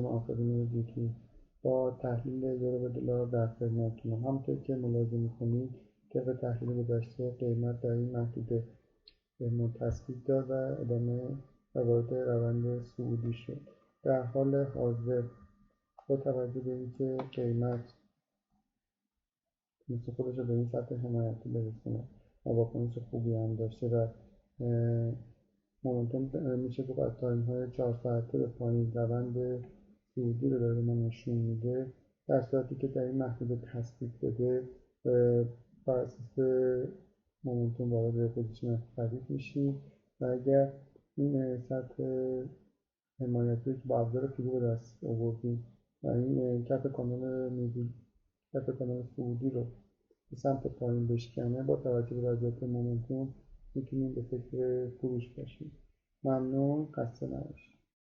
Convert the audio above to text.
آفرین دیگه با تحلیل یورو به دلار در خدمتتونم. همونطور که ملاحظه می‌کنید طبق تحلیل گذشته قیمت در این محدوده تثبیت داد و ادامه و وارد روند صعودی شد. در حال حاضر با توجه به اینکه قیمت تونسته خودش رو به این سطح حمایتی برسونه و واکنش خوبی هم داشته و مومنتوم میشه گفت از تایم‌های 4 ساعته به پایین روند صعودی رو داره ما نشون میده. در صورتی که در این محدوده تثبیت بده بر اساس مومنتوم وارد پوزیشن خرید میشیم و اگر این سطح حمایتی که با ابزار فیبو به دست آوردیم و این کف کانال صعودی رو به سمت پایین بشکنه، با توجه به وضعیت مومنتوم میتونیم به فکر فروش باشیم. ممنون، خسته نباشید.